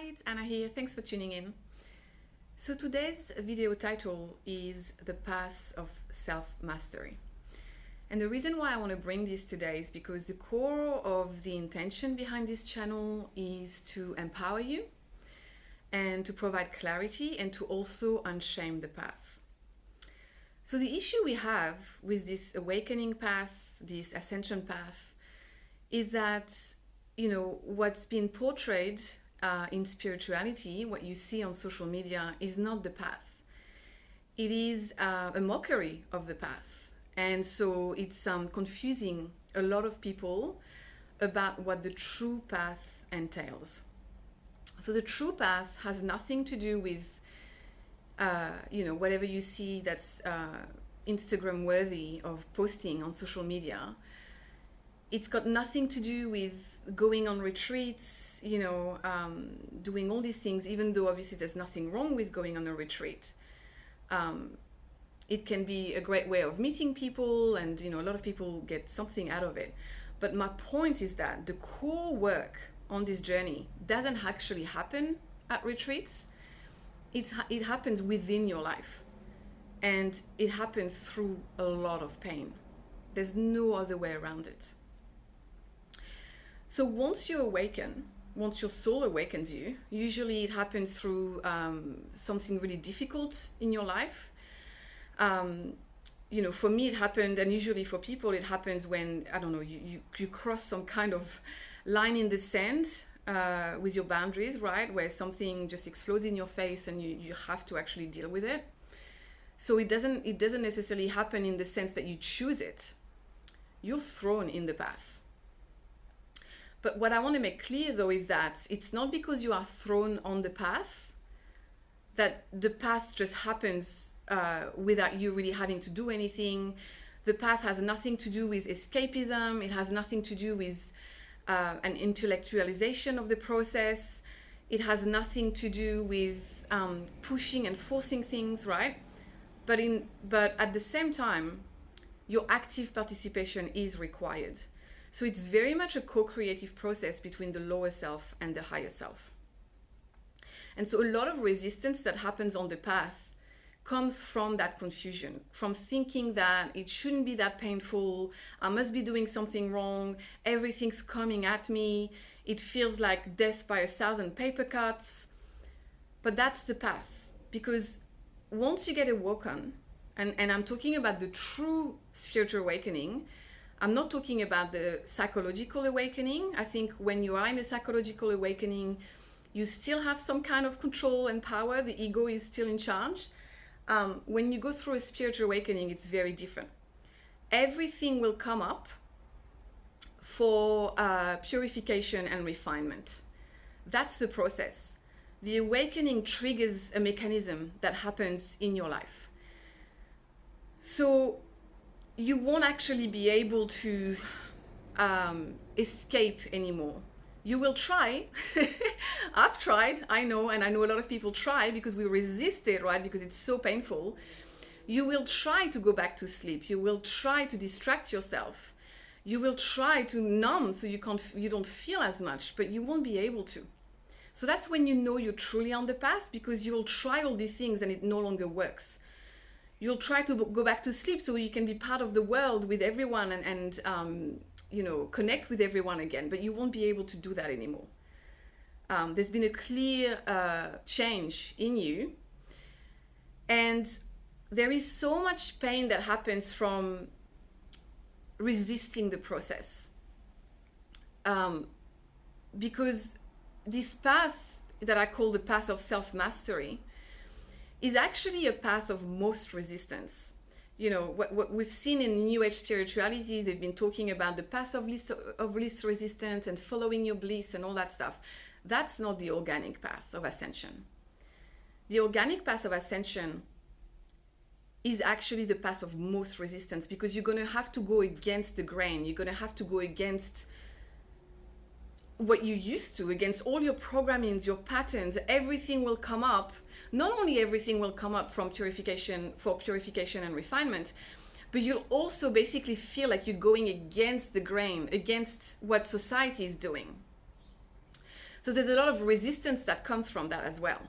Hi, it's Anna here. Thanks for tuning in. So today's video title is The Path of Self-Mastery. And the reason why I want to bring this today is because the core of the intention behind this channel is to empower you and to provide clarity and to also unshame the path. So the issue we have with this awakening path, this ascension path, is that, what's been portrayed in spirituality, what you see on social media, is not the path. It is a mockery of the path. And so it's confusing a lot of people about what the true path entails. So the true path has nothing to do with, whatever you see that's Instagram worthy of posting on social media. It's got nothing to do with going on retreats, doing all these things, even though obviously there's nothing wrong with going on a retreat. It can be a great way of meeting people, and a lot of people get something out of it. But my point is that the core work on this journey doesn't actually happen at retreats. It happens within your life, and it happens through a lot of pain. There's no other way around it. So once you awaken, once your soul awakens you, usually it happens through something really difficult in your life. For me it happened, and usually for people it happens when, you cross some kind of line in the sand with your boundaries, right? Where something just explodes in your face and you have to actually deal with it. So it doesn't necessarily happen in the sense that you choose it. You're thrown in the path. But what I want to make clear, though, is that it's not because you are thrown on the path that the path just happens without you really having to do anything. The path has nothing to do with escapism. It has nothing to do with an intellectualization of the process. It has nothing to do with pushing and forcing things, right? But at the same time, your active participation is required. So it's very much a co-creative process between the lower self and the higher self. And so a lot of resistance that happens on the path comes from that confusion, from thinking that it shouldn't be that painful, I must be doing something wrong, everything's coming at me, it feels like death by 1,000 paper cuts. But that's the path, because once you get awoken, and I'm talking about the true spiritual awakening, I'm not talking about the psychological awakening. I think when you are in a psychological awakening, you still have some kind of control and power. The ego is still in charge. When you go through a spiritual awakening, it's very different. Everything will come up for purification and refinement. That's the process. The awakening triggers a mechanism that happens in your life. So you won't actually be able to escape anymore. You will try. I've tried, I know, and I know a lot of people try because we resist it, right? Because it's so painful. You will try to go back to sleep. You will try to distract yourself. You will try to numb so you don't feel as much, but you won't be able to. So that's when you know you're truly on the path, because you will try all these things and it no longer works. You'll try to go back to sleep so you can be part of the world with everyone and connect with everyone again, but you won't be able to do that anymore. There's been a clear change in you, and there is so much pain that happens from resisting the process. Because this path that I call the path of self-mastery is actually a path of most resistance. What we've seen in New Age spirituality, they've been talking about the path of least resistance and following your bliss and all that stuff. That's not the organic path of ascension. The organic path of ascension is actually the path of most resistance, because you're going to have to go against the grain. You're going to have to go against what you used to, against all your programmings, your patterns. Everything will come up. Not only everything will come up for purification and refinement, but you'll also basically feel like you're going against the grain, against what society is doing. So there's a lot of resistance that comes from that as well.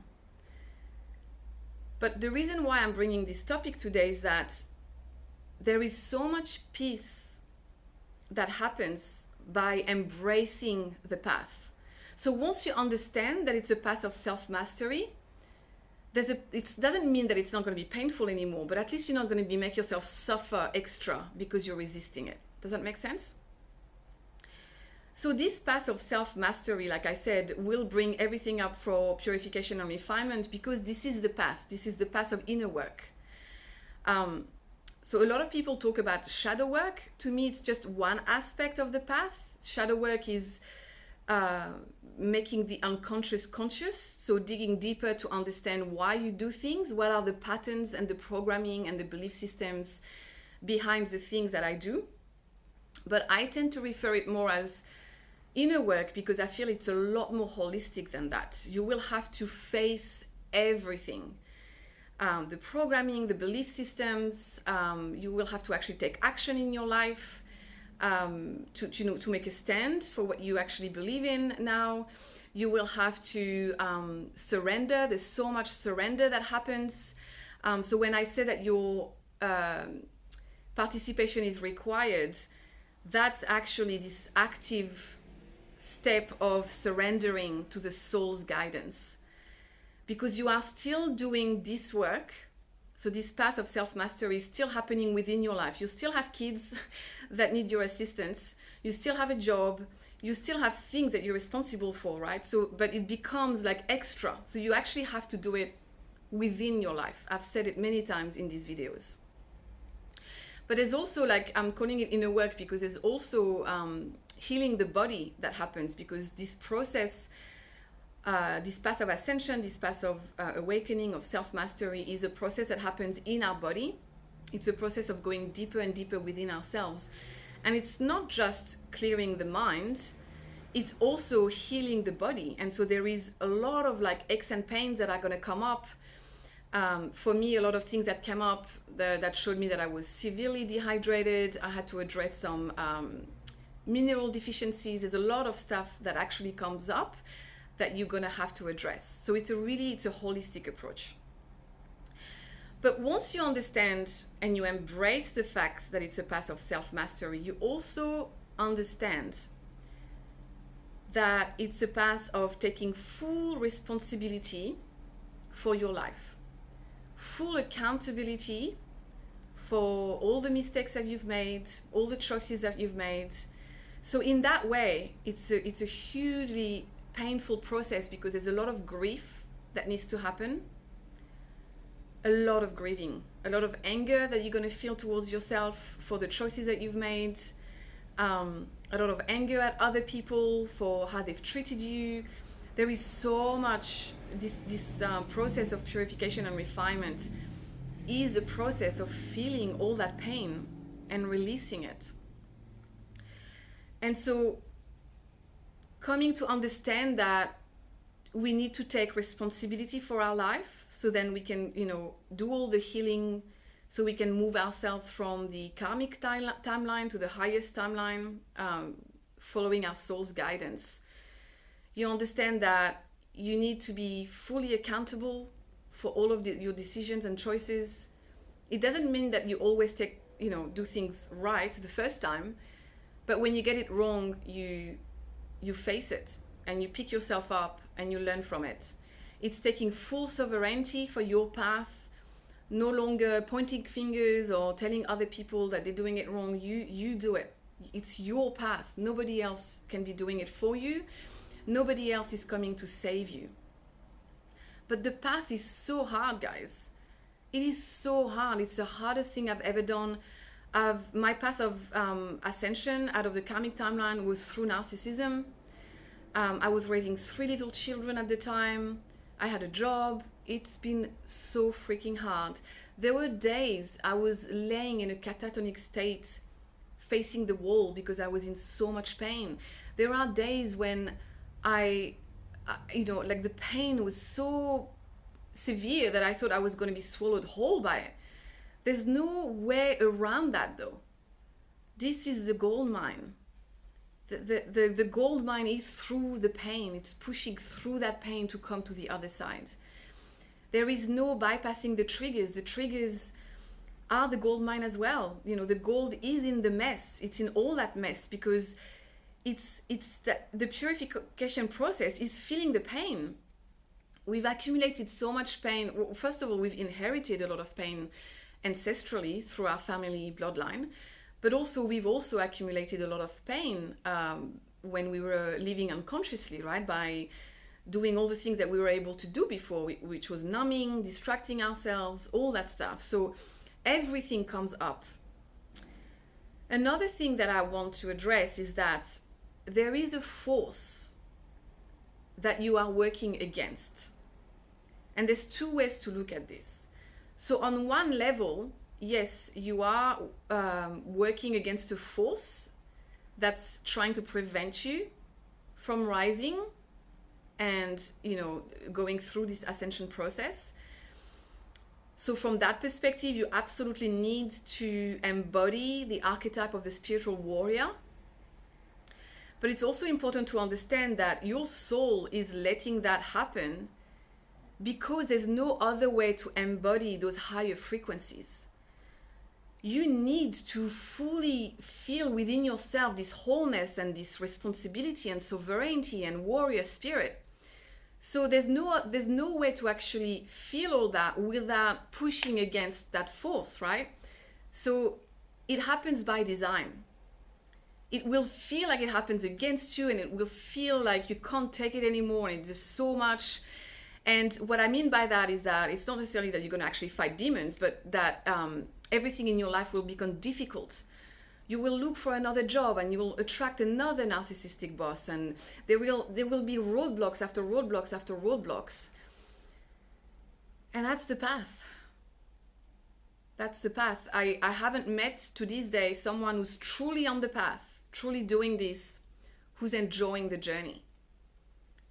But the reason why I'm bringing this topic today is that there is so much peace that happens by embracing the path. So once you understand that it's a path of self-mastery, it doesn't mean that it's not going to be painful anymore, but at least you're not going to make yourself suffer extra because you're resisting it. Does that make sense? So this path of self-mastery, like I said, will bring everything up for purification and refinement, because this is the path. This is the path of inner work. So a lot of people talk about shadow work. To me, it's just one aspect of the path. Shadow work is making the unconscious conscious, so digging deeper to understand why you do things, what are the patterns and the programming and the belief systems behind the things that I do. But I tend to refer it more as inner work because I feel it's a lot more holistic than that. You will have to face everything. The programming, the belief systems, you will have to actually take action in your life. To make a stand for what you actually believe in now. You will have to surrender. There's so much surrender that happens. So when I say that your participation is required, that's actually this active step of surrendering to the soul's guidance. Because you are still doing this work. So this path of self-mastery is still happening within your life. You still have kids that need your assistance. You still have a job. You still have things that you're responsible for, right? So, but it becomes like extra. So you actually have to do it within your life. I've said it many times in these videos. But there's also, like, I'm calling it inner work because there's also healing the body that happens, because this process, this path of ascension, this path of awakening, of self-mastery is a process that happens in our body. It's a process of going deeper and deeper within ourselves. And it's not just clearing the mind, it's also healing the body. And so there is a lot of like aches and pains that are going to come up. For me, a lot of things that came up that showed me that I was severely dehydrated. I had to address some mineral deficiencies. There's a lot of stuff that actually comes up that you're going to have to address. So it's a holistic approach. But once you understand and you embrace the fact that it's a path of self-mastery, you also understand that it's a path of taking full responsibility for your life, full accountability for all the mistakes that you've made, all the choices that you've made. So in that way, it's a hugely painful process because there's a lot of grief that needs to happen, a lot of grieving, a lot of anger that you're going to feel towards yourself for the choices that you've made, a lot of anger at other people for how they've treated you. There is so much. This process of purification and refinement is a process of feeling all that pain and releasing it. And so coming to understand that we need to take responsibility for our life, so then we can, do all the healing, so we can move ourselves from the karmic timeline to the highest timeline, following our soul's guidance. You understand that you need to be fully accountable for all of your decisions and choices. It doesn't mean that you always do things right the first time, but when you get it wrong, you face it and you pick yourself up and you learn from it. It's taking full sovereignty for your path, no longer pointing fingers or telling other people that they're doing it wrong. You do it. It's your path. Nobody else can be doing it for you. Nobody else is coming to save you. But the path is so hard, guys. It is so hard. It's the hardest thing I've ever done. My path of ascension out of the karmic timeline was through narcissism. I was raising 3 little children at the time. I had a job. It's been so freaking hard. There were days I was laying in a catatonic state, facing the wall because I was in so much pain. There are days when the pain was so severe that I thought I was going to be swallowed whole by it. There's no way around that though. This is the gold mine. The gold mine is through the pain. It's pushing through that pain to come to the other side. There is no bypassing the triggers. The triggers are the gold mine as well. You know, the gold is in the mess. It's in all that mess, because it's the purification process is feeling the pain. We've accumulated so much pain. Well, first of all, we've inherited a lot of pain ancestrally through our family bloodline, but also we've also accumulated a lot of pain when we were living unconsciously, right? By doing all the things that we were able to do before, which was numbing, distracting ourselves, all that stuff. So everything comes up. Another thing that I want to address is that there is a force that you are working against. And there's two ways to look at this. So on one level, yes, you are working against a force that's trying to prevent you from rising and, you know, going through this ascension process. So from that perspective, you absolutely need to embody the archetype of the spiritual warrior. But it's also important to understand that your soul is letting that happen because there's no other way to embody those higher frequencies. You need to fully feel within yourself this wholeness and this responsibility and sovereignty and warrior spirit. So there's no way to actually feel all that without pushing against that force, right? So it happens by design. It will feel like it happens against you, and it will feel like you can't take it anymore, and it's just so much. And what I mean by that is that it's not necessarily that you're going to actually fight demons, but that everything in your life will become difficult. You will look for another job, and you will attract another narcissistic boss, and there will be roadblocks after roadblocks after roadblocks. And that's the path. That's the path. I haven't met to this day someone who's truly on the path, truly doing this, who's enjoying the journey.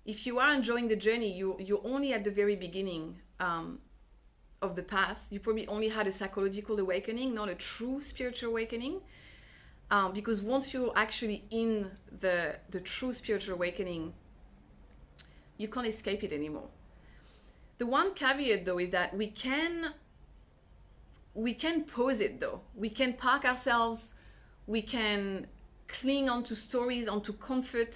If you are enjoying the journey, you're only at the very beginning of the path. You probably only had a psychological awakening, not a true spiritual awakening. Because once you're actually in the true spiritual awakening, you can't escape it anymore. The one caveat though is that we can pose it though. We can park ourselves, we can cling onto stories, onto comfort,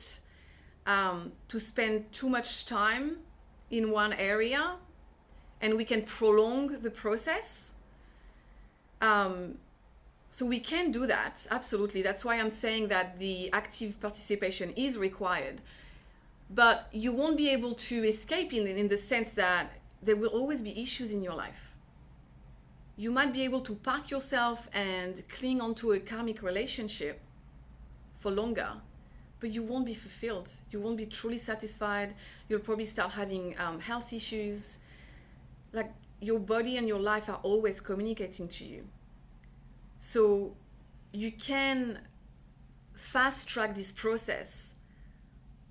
to spend too much time in one area, and we can prolong the process. So we can do that, absolutely. That's why I'm saying that the active participation is required. But you won't be able to escape in the sense that there will always be issues in your life. You might be able to park yourself and cling onto a karmic relationship for longer, but you won't be fulfilled. You won't be truly satisfied. You'll probably start having health issues. Like, your body and your life are always communicating to you. So you can fast track this process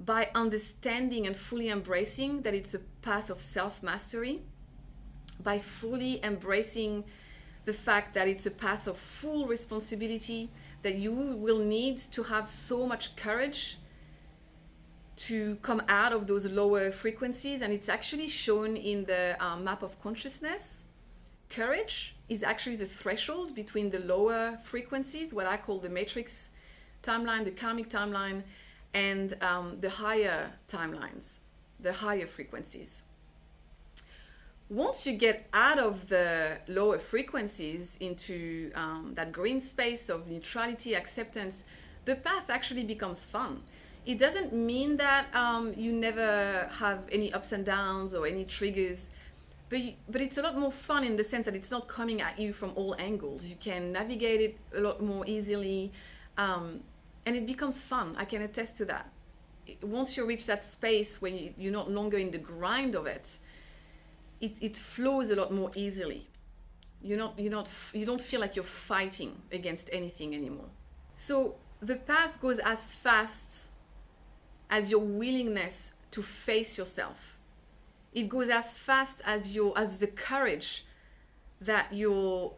by understanding and fully embracing that it's a path of self-mastery, by fully embracing the fact that it's a path of full responsibility, that you will need to have so much courage to come out of those lower frequencies. And it's actually shown in the map of consciousness. Courage is actually the threshold between the lower frequencies, what I call the matrix timeline, the karmic timeline, and the higher timelines, the higher frequencies. Once you get out of the lower frequencies into that green space of neutrality, acceptance, the path actually becomes fun. It doesn't mean that you never have any ups and downs or any triggers, but it's a lot more fun in the sense that it's not coming at you from all angles. You can navigate it a lot more easily, and it becomes fun. I can attest to that. Once you reach that space where you're not longer in the grind of it, it flows a lot more easily. You don't feel like you're fighting against anything anymore. So the path goes as fast as your willingness to face yourself. It goes as fast as the courage that you're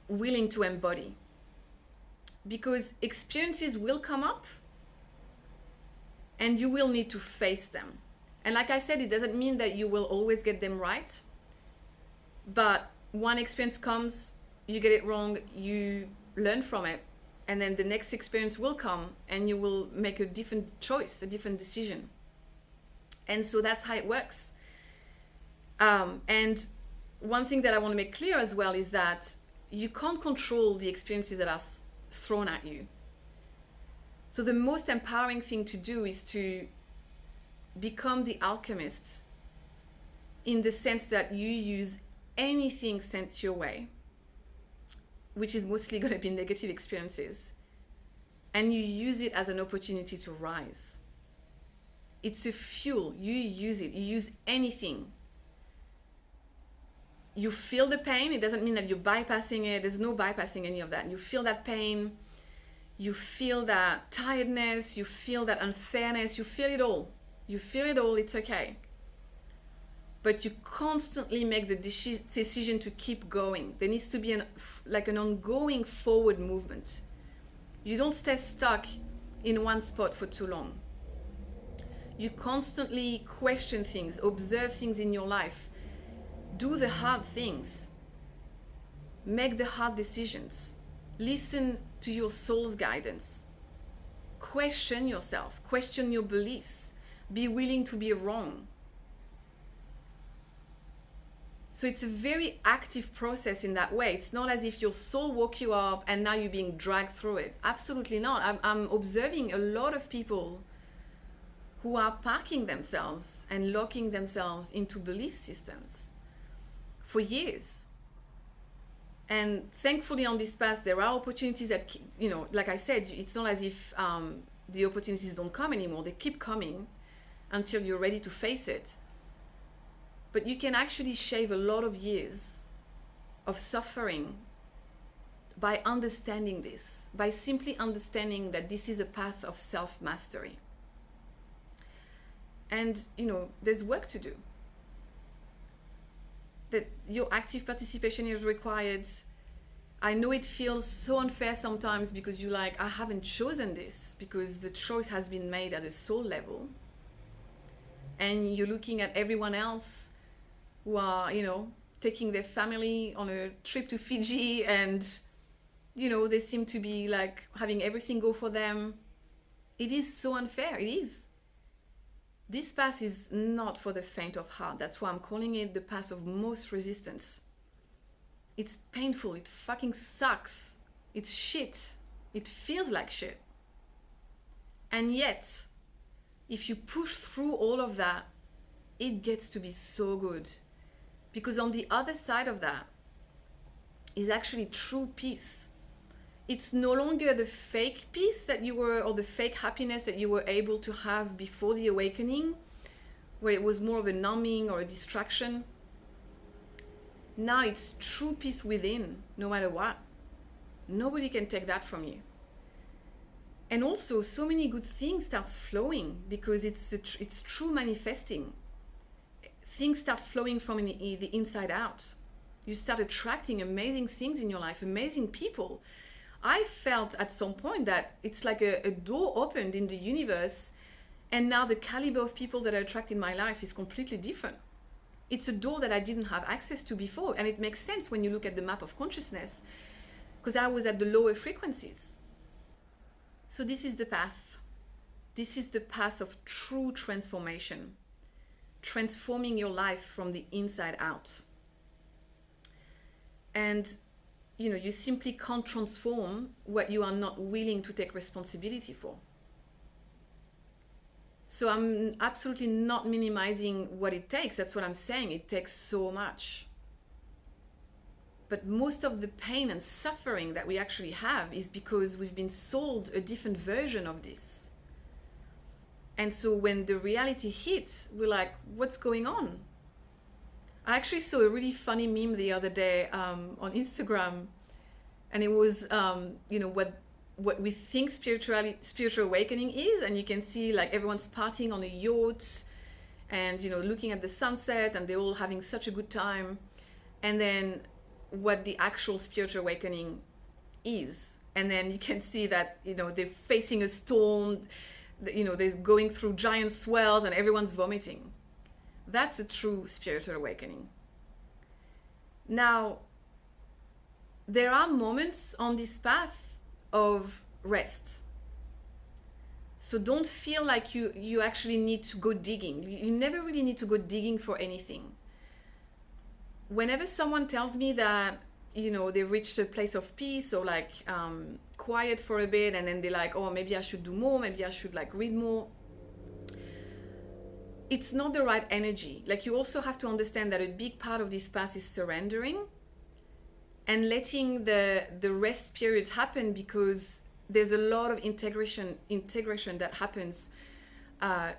willing to embody. Because experiences will come up, and you will need to face them. And like I said, it doesn't mean that you will always get them right, but one experience comes, you get it wrong, you learn from it, and then the next experience will come and you will make a different choice, a different decision. And so that's how it works. And one thing that I want to make clear as well is that you can't control the experiences that are thrown at you. So the most empowering thing to do is to become the alchemist, in the sense that you use anything sent your way, which is mostly going to be negative experiences, and you use it as an opportunity to rise. It's a fuel. You use it. You use anything. You feel the pain. It doesn't mean that you're bypassing it. There's no bypassing any of that. You feel that pain. You feel that tiredness. You feel that unfairness. You feel it all. You feel it all. It's okay. But you constantly make the decision to keep going. There needs to be an ongoing forward movement. You don't stay stuck in one spot for too long. You constantly question things, observe things in your life, do the hard things, make the hard decisions, listen to your soul's guidance, question yourself, question your beliefs, be willing to be wrong. So it's a very active process in that way. It's not as if your soul woke you up and now you're being dragged through it. Absolutely not. I'm observing a lot of people who are packing themselves and locking themselves into belief systems for years. And thankfully on this path, there are opportunities that, like I said, it's not as if the opportunities don't come anymore. They keep coming until you're ready to face it. But you can actually shave a lot of years of suffering by understanding this, by simply understanding that this is a path of self-mastery. And, there's work to do. That your active participation is required. I know it feels so unfair sometimes because you're like, I haven't chosen this, because the choice has been made at a soul level. And you're looking at everyone else who are, taking their family on a trip to Fiji, and, they seem to be like having everything go for them. It is so unfair. It is. This path is not for the faint of heart. That's why I'm calling it the path of most resistance. It's painful. It fucking sucks. It's shit. It feels like shit. And yet, if you push through all of that, it gets to be so good. Because on the other side of that is actually true peace. It's no longer the fake peace that you were, or the fake happiness that you were able to have before the awakening, where it was more of a numbing or a distraction. Now it's true peace within, no matter what. Nobody can take that from you. And also, so many good things start flowing because it's true manifesting. Things start flowing from the inside out. You start attracting amazing things in your life, amazing people. I felt at some point that it's like a door opened in the universe, and now the caliber of people that I attract in my life is completely different. It's a door that I didn't have access to before, and it makes sense when you look at the map of consciousness, because I was at the lower frequencies. So this is the path. This is the path of true transformation. Transforming your life from the inside out. And you simply can't transform what you are not willing to take responsibility for. So I'm absolutely not minimizing what it takes. That's what I'm saying. It takes so much. But most of the pain and suffering that we actually have is because we've been sold a different version of this. And so when the reality hits, we're like, what's going on? I actually saw a really funny meme the other day on Instagram. And it was, what we think spiritual awakening is. And you can see like everyone's partying on a yacht and, looking at the sunset, and they're all having such a good time. And then what the actual spiritual awakening is. And then you can see that, they're facing a storm. they're going through giant swells and everyone's vomiting. That's a true spiritual awakening. Now, there are moments on this path of rest. So don't feel like you actually need to go digging. You never really need to go digging for anything. Whenever someone tells me that, they've reached a place of peace or like quiet for a bit, and then they're like, oh, maybe I should do more, maybe I should like read more, it's not the right energy. Like, you also have to understand that a big part of this path is surrendering and letting the rest periods happen, because there's a lot of integration that happens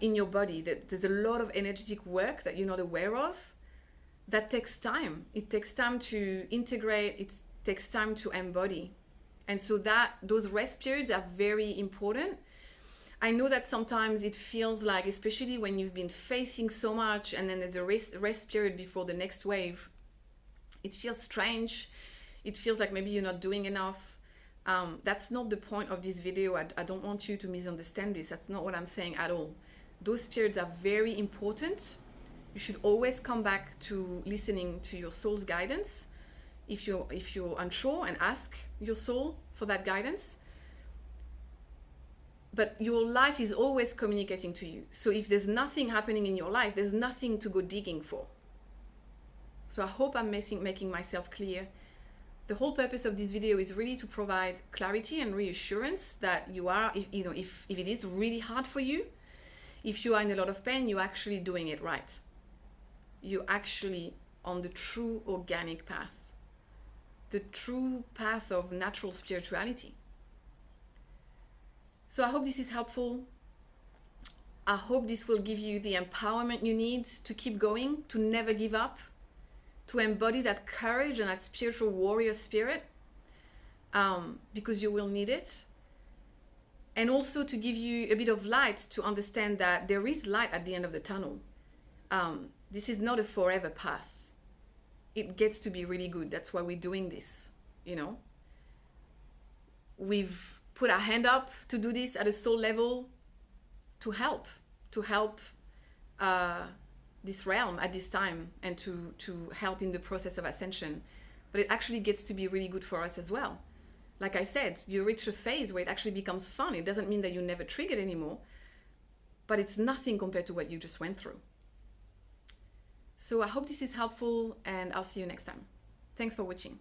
in your body. There's a lot of energetic work that you're not aware of that takes time. It takes time to integrate. It takes time to embody. And so those rest periods are very important. I know that sometimes it feels like, especially when you've been facing so much and then there's a rest period before the next wave, it feels strange. It feels like maybe you're not doing enough. That's not the point of this video. I don't want you to misunderstand this. That's not what I'm saying at all. Those periods are very important. You should always come back to listening to your soul's guidance if you're unsure, and ask your soul for that guidance. But your life is always communicating to you. So if there's nothing happening in your life, there's nothing to go digging for. So I hope I'm making myself clear. The whole purpose of this video is really to provide clarity and reassurance that you are, if it is really hard for you, if you are in a lot of pain, you're actually doing it right. You're actually on the true organic path, the true path of natural spirituality. So I hope this is helpful. I hope this will give you the empowerment you need to keep going, to never give up, to embody that courage and that spiritual warrior spirit, because you will need it. And also to give you a bit of light to understand that there is light at the end of the tunnel. This is not a forever path. It gets to be really good. That's why we're doing this, We've put our hand up to do this at a soul level to help this realm at this time, and to help in the process of ascension. But it actually gets to be really good for us as well. Like I said, you reach a phase where it actually becomes fun. It doesn't mean that you never triggered anymore, but it's nothing compared to what you just went through. So I hope this is helpful, and I'll see you next time. Thanks for watching.